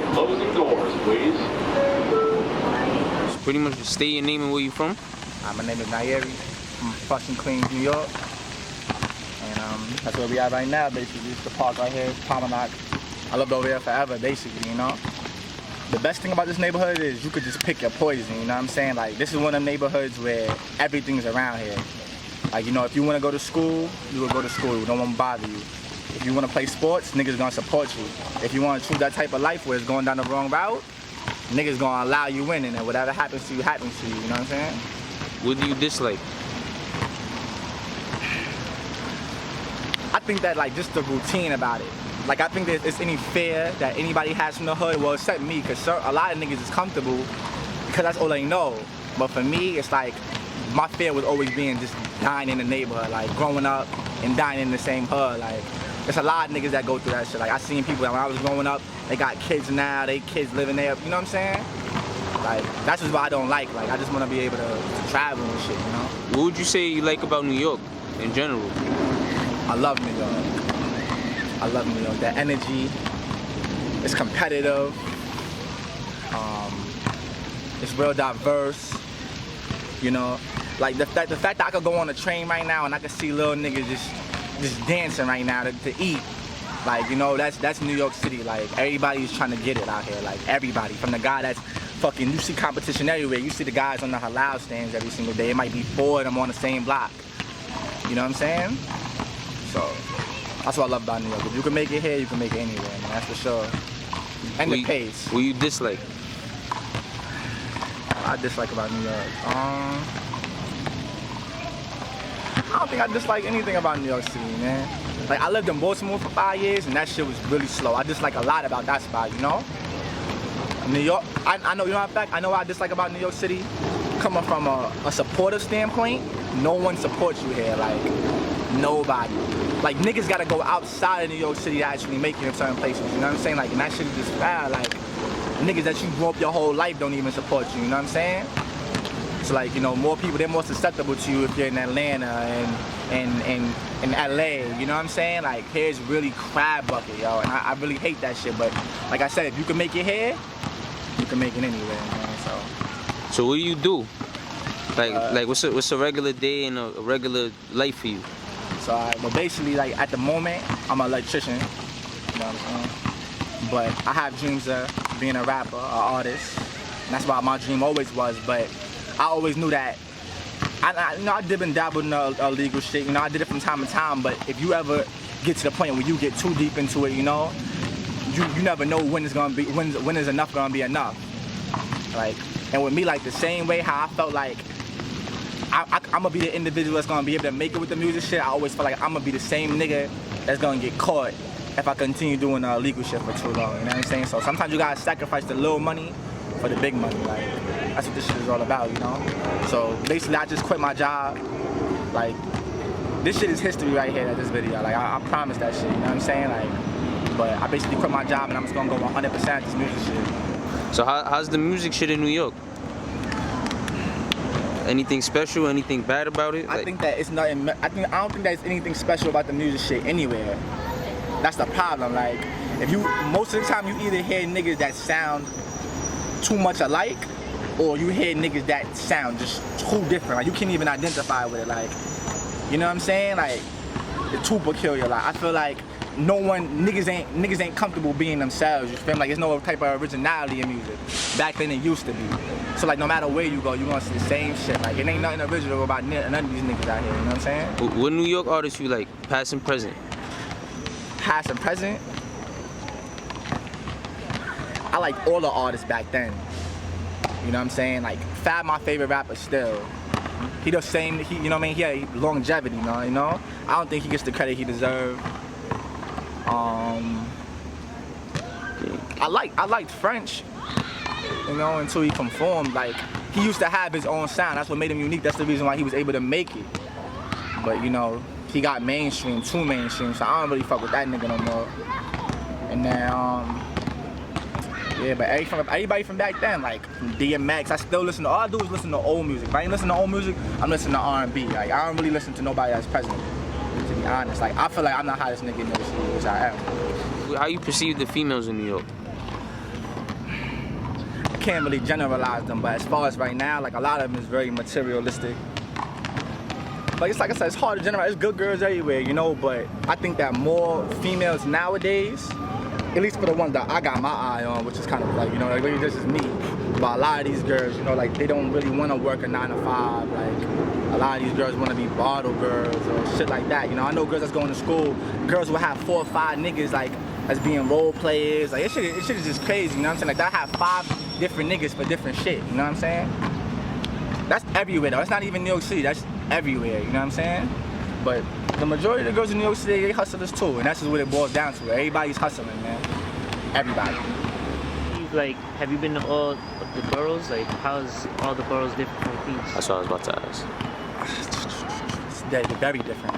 the closing doors, please. So pretty much just state your name and where you from? My name is Nyari. I'm from Flushing, Queens, New York. And that's where we are right now, basically. It's the park right here, Pomonok. I lived over here forever, basically, you know? The best thing about this neighborhood is you could just pick your poison, you know what I'm saying? Like, this is one of the neighborhoods where everything's around here. Like, you know, if you want to go to school, you will go to school. No one will bother you. If you want to play sports, niggas gonna support you. If you want to choose that type of life where it's going down the wrong route, niggas gonna allow you in, and then whatever happens to you, happens to you, you know what I'm saying? What do you dislike? I think that, like, just the routine about it. Like, I think that it's any fear that anybody has from the hood, well, except me, because a lot of niggas is comfortable because that's all they know. But for me, it's like, my fear was always being just dying in the neighborhood, like growing up and dying in the same hood. Like, there's a lot of niggas that go through that shit. Like, I seen people that when I was growing up, they got kids now, they kids living there, you know what I'm saying? Like, that's just what I don't like. Like, I just want to be able to travel and shit, you know? What would you say you like about New York in general? I love New York. I love New York. The energy, it's competitive. It's real diverse. You know, like the fact that I could go on a train right now and I could see little niggas just dancing right now to eat. Like, you know, that's New York City. Like, everybody's trying to get it out here. Like, everybody, from the guy that's fucking, you see competition everywhere. You see the guys on the halal stands every single day. It might be 4 of them on the same block. You know what I'm saying? So that's what I love about New York. If you can make it here, you can make it anywhere, man. That's for sure. And the pace. What you dislike? I dislike about New York. I don't think I dislike anything about New York City, man. Like, I lived in Baltimore for 5 years, and that shit was really slow. I dislike a lot about that spot, you know? New York, I know, you know, in fact, I know what I dislike about New York City. Coming from a supportive standpoint, no one supports you here, like, nobody. Like, niggas gotta go outside of New York City to actually make it in certain places, you know what I'm saying? Like, and that shit is just bad, like, niggas that you grew up your whole life don't even support you, you know what I'm saying? So, like, you know, more people, they're more susceptible to you if you're in Atlanta and in LA, you know what I'm saying? Like, here's really crab bucket, yo, and I really hate that shit, but like I said, if you can make it here, you can make it anywhere, man, so. So what do you do? Like what's a regular day and a regular life for you? So, well, basically, like, at the moment, I'm an electrician, you know what I'm saying? But I have dreams of being a rapper, an artist, and that's what my dream always was, but I always knew that, you know, I did and dabbled in illegal shit, you know, I did it from time to time, but if you ever get to the point where you get too deep into it, you know, you never know when it's gonna be, when is enough gonna be enough. Like, and with me, like, the same way how I felt like I'm gonna be the individual that's gonna be able to make it with the music shit, I always felt like I'm gonna be the same nigga that's gonna get caught if I continue doing illegal shit for too long, you know what I'm saying? So sometimes you gotta sacrifice the little money for the big money, like, that's what this shit is all about, you know? So basically, I just quit my job. Like, this shit is history right here, this video. Like, I promise that shit, you know what I'm saying? Like, but I basically quit my job and I'm just gonna go 100% at this music shit. So how's the music shit in New York? Anything special? Anything bad about it? I think that it's nothing. I don't think there's anything special about the music shit anywhere. That's the problem. Like, if you, most of the time, you either hear niggas that sound too much alike, or you hear niggas that sound just too different. Like, you can't even identify with it. Like, you know what I'm saying? Like, it's too peculiar. Like, I feel like niggas ain't comfortable being themselves. You feel me? Like, there's no type of originality in music. Back then it used to be. So, like, no matter where you go, you're gonna see the same shit. Like, it ain't nothing original about none of these niggas out here, you know what I'm saying? What New York artists you like, past and present? Past and present? I like all the artists back then. You know what I'm saying? Like, Fab, my favorite rapper still. He the same, you know what I mean? He had longevity, you know? I don't think he gets the credit he deserves. I liked French, you know, until he conformed. Like, he used to have his own sound. That's what made him unique. That's the reason why he was able to make it. But, you know, he got mainstream, too mainstream, so I don't really fuck with that nigga no more. And then, yeah, but everybody from back then, like DMX, I still listen to, all I do is listen to old music. If I ain't listen to old music, I'm listening to R&B. Like, I don't really listen to nobody that's present, to be honest. Like, I feel like I'm the hottest nigga in the city, which I am. How you perceive the females in New York? can't really generalize them, but as far as right now, like a lot of them is very materialistic. Like it's like I said, it's hard to generalize. There's good girls everywhere, you know, but I think that more females nowadays, at least for the ones that I got my eye on, which is kind of like, you know, like maybe this is me, but a lot of these girls, you know, like they don't really want to work a 9 to 5. Like a lot of these girls want to be bottle girls or shit like that. You know, I know girls that's going to school, girls will have 4 or 5 niggas like as being role players. Like it shit is just crazy, you know what I'm saying? Like they'll have 5 different niggas for different shit, you know what I'm saying? That's everywhere though. That's not even New York City. That's everywhere, you know what I'm saying? But the majority of the girls in New York City, they hustlers too, and that's just what it boils down to. Everybody's hustling, man. Everybody. Like, have you been to all of the boroughs? Like, how's all the boroughs different from Queens? That's what I was about to ask. They're very different.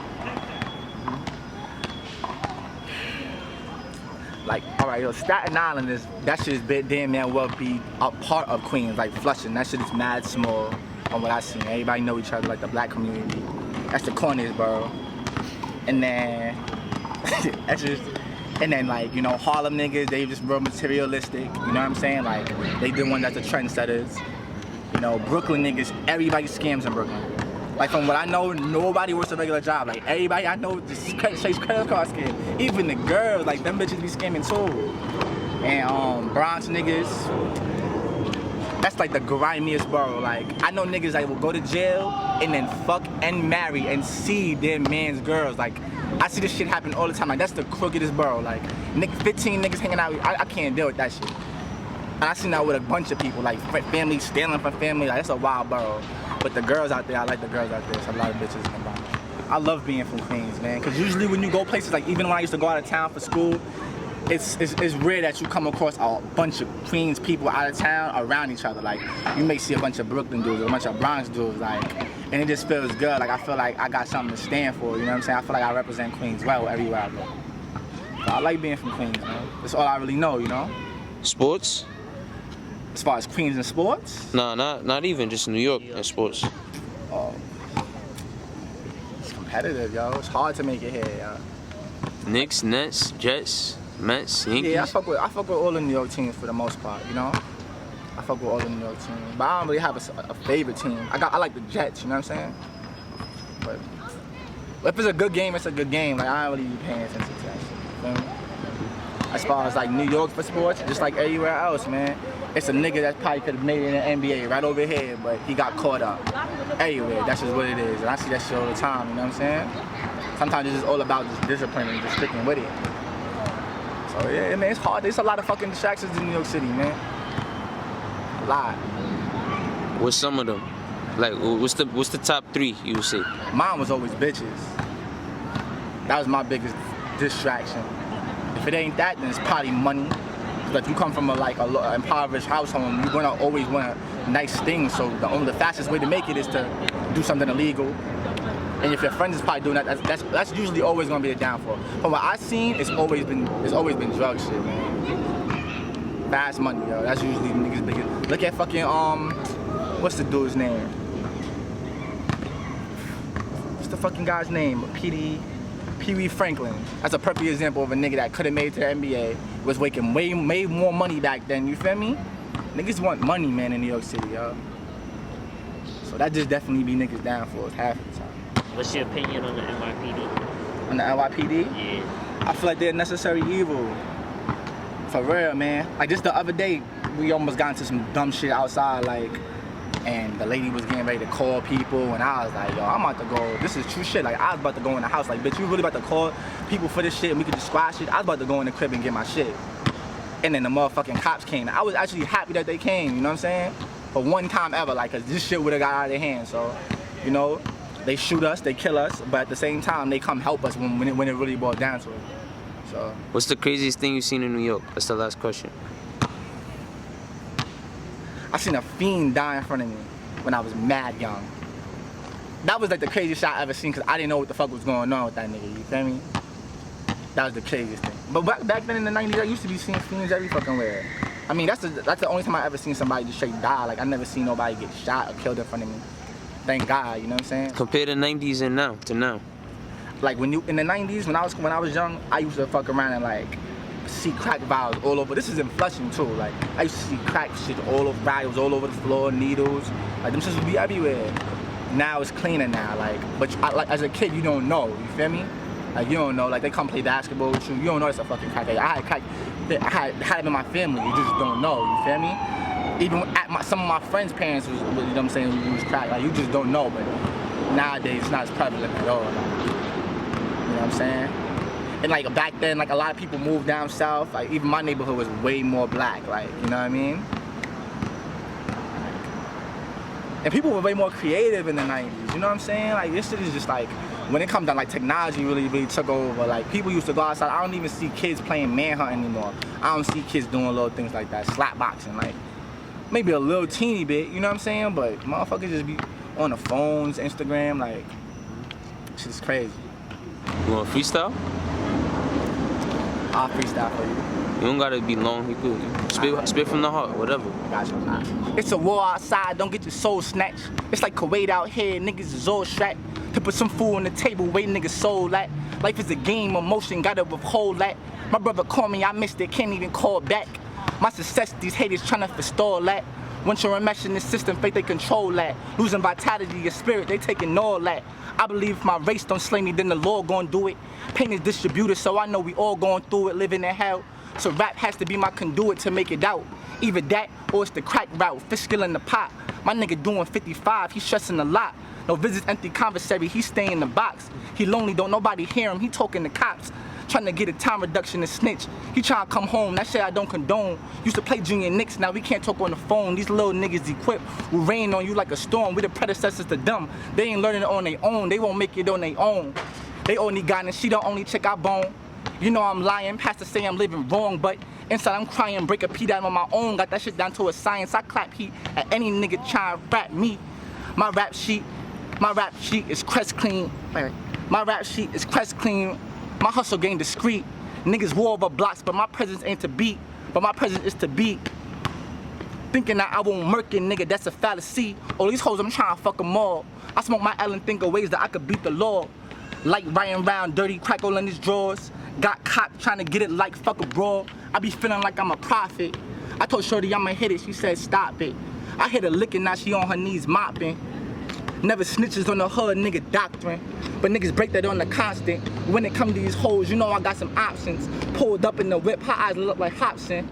Like, all right, yo, Staten Island that shit is damn near well be a part of Queens, like Flushing. That shit is mad small on what I seen. Everybody know each other, like the black community. That's the corniest borough. And then, and then like, you know, Harlem niggas, they just real materialistic, you know what I'm saying? Like, they the one that's the trendsetters. You know, Brooklyn niggas, everybody scams in Brooklyn. Like from what I know, nobody works a regular job. Like everybody I know just chase credit card scam. Even the girls, like them bitches be scamming too. And Bronx niggas, that's like the grimiest borough. Like I know niggas that will go to jail and then fuck and marry and see their man's girls. Like I see this shit happen all the time. Like that's the crookedest borough. Like 15 niggas hanging out. I can't deal with that shit. And I seen that with a bunch of people. Like family stealing from family. Like that's a wild borough. But the girls out there, I like the girls out there. There's a lot of bitches in the borough. I love being from Queens, man. Cause usually when you go places, like even when I used to go out of town for school, it's rare that you come across a bunch of Queens people out of town around each other. Like you may see a bunch of Brooklyn dudes, a bunch of Bronx dudes, like, and it just feels good. Like I feel like I got something to stand for. You know what I'm saying? I feel like I represent Queens well everywhere I go. So I like being from Queens, man. That's all I really know, you know. Sports? As far as Queens and sports? No, not even just New York and sports. Oh, it's competitive, yo. It's hard to make it here, yo. Knicks, Nets, Jets, Mets, Yankees. Yeah, I fuck with all the New York teams for the most part, you know. I fuck with all the New York teams, but I don't really have a favorite team. I like the Jets, you know what I'm saying? But if it's a good game, it's a good game. Like I don't really be paying attention to that shit. You feel me? As far as like New York for sports, just like everywhere else, man. It's a nigga that probably could have made it in the NBA right over here, but he got caught up. Everywhere, that's just what it is. And I see that shit all the time, you know what I'm saying? Sometimes it's just all about just discipline and just sticking with it. So yeah, man, it's hard. There's a lot of fucking distractions in New York City, man. A lot. What's some of them? Like, what's the top 3 you would say? Mine was always bitches. That was my biggest distraction. If it ain't that, then it's probably money. If you come from a impoverished household, you're gonna always want nice things. So the fastest way to make it is to do something illegal. And if your friends is probably doing that, that's usually always gonna be the downfall. From what I've seen, it's always been drug shit, man. Fast money, yo. That's usually the niggas' biggest. Look at fucking what's the dude's name? What's the fucking guy's name? Pee Wee Franklin. That's a perfect example of a nigga that could have made it to the NBA, was making way more money back then, you feel me? Niggas want money, man, in New York City, yo. So that just definitely be niggas down for us half of the time. What's your opinion on the NYPD? On the NYPD? Yeah. I feel like they're necessary evil. For real, man. Like just the other day, we almost got into some dumb shit outside, like, and the lady was getting ready to call people, and I was like, yo, I'm about to go, this is true shit. Like, I was about to go in the house, like, bitch, you really about to call people for this shit and we could just squash it? I was about to go in the crib and get my shit. And then the motherfucking cops came. I was actually happy that they came, you know what I'm saying? For one time ever, like, cause this shit would've got out of their hands. So, you know, they shoot us, they kill us, but at the same time, they come help us when it really boils down to it. So. What's the craziest thing you've seen in New York? That's the last question. I seen a fiend die in front of me when I was mad young. That was like the craziest shot I ever seen, because I didn't know what the fuck was going on with that nigga, you feel me? That was the craziest thing. But back then in the 90s, I used to be seeing fiends every fucking where. I mean, that's the only time I ever seen somebody just straight die. Like, I never seen nobody get shot or killed in front of me. Thank God, you know what I'm saying? Compare the 90s and now to now. Like in the 90s, when I was young, I used to fuck around and like see crack vials all over. This is in Flushing too. Like I used to see crack shit all over, vials all over the floor, needles. Like them shits would be everywhere. Now it's cleaner now. But like as a kid, you don't know. You feel me? Like you don't know. Like they come play basketball with you. You don't know it's a fucking crack. Like, I had crack. I had it in my family. You just don't know. You feel me? Even at some of my friends' parents was, you know what I'm saying, who use crack. Like you just don't know. But nowadays it's not as prevalent at all. Like, you know what I'm saying? And like back then, like a lot of people moved down south. Like even my neighborhood was way more black. Like you know what I mean? And people were way more creative in the 90s. You know what I'm saying? Like this shit is just like when it comes down, like technology really took over. Like people used to go outside. I don't even see kids playing manhunt anymore. I don't see kids doing little things like that, slap boxing. Like maybe a little teeny bit. You know what I'm saying? But motherfuckers just be on the phones, Instagram. Like shit's crazy. You want freestyle? I'll freestyle for you. You don't gotta be long. You could spit from the heart, whatever. Gotcha. It's a war outside. Don't get your soul snatched. It's like Kuwait out here. Niggas is all strapped to put some food on the table. Wait, niggas soul that. Life is a game. Emotion gotta withhold that. My brother called me. I missed it. Can't even call back. My success. These haters trying to forestall that. Once you're enmeshed in the system, faith they control that. Losing vitality, your spirit, they taking all that. I believe if my race don't slay me, then the Lord gon' do it. Pain is distributed, so I know we all going through it, living in hell. So rap has to be my conduit to make it out. Either that or it's the crack route, fish skill in the pot. My nigga doing 55, he stressing a lot. No visits, empty conversary, he stay in the box. He lonely, don't nobody hear him, he talking to cops. Trying to get a time reduction and snitch. He trying to come home, that shit I don't condone. Used to play junior Knicks, now we can't talk on the phone. These little niggas equipped will rain on you like a storm. We the predecessors to them. They ain't learning it on their own, they won't make it on their own. They only got and she the only chick I bone. You know I'm lying, pastor say I'm living wrong, but inside I'm crying, break a P down on my own. Got that shit down to a science, I clap heat at any nigga trying to rap me. My rap sheet is crest clean. My rap sheet is crest clean. My hustle game discreet. Niggas war over blocks, but my presence ain't to beat. But my presence is to beat. Thinking that I won't murk it, nigga, that's a fallacy. All these hoes, I'm trying to fuck them all. I smoke my L and think of ways that I could beat the law. Like riding around, dirty crack all in his drawers. Got cocked, trying to get it like fuck a brawl. I be feeling like I'm a prophet. I told Shorty I'ma hit it, she said stop it. I hit her licking, now she on her knees mopping. Never snitches on the hood, nigga doctrine. But niggas break that on the constant. When it come to these hoes, you know I got some options. Pulled up in the whip, her eyes look like Hobson.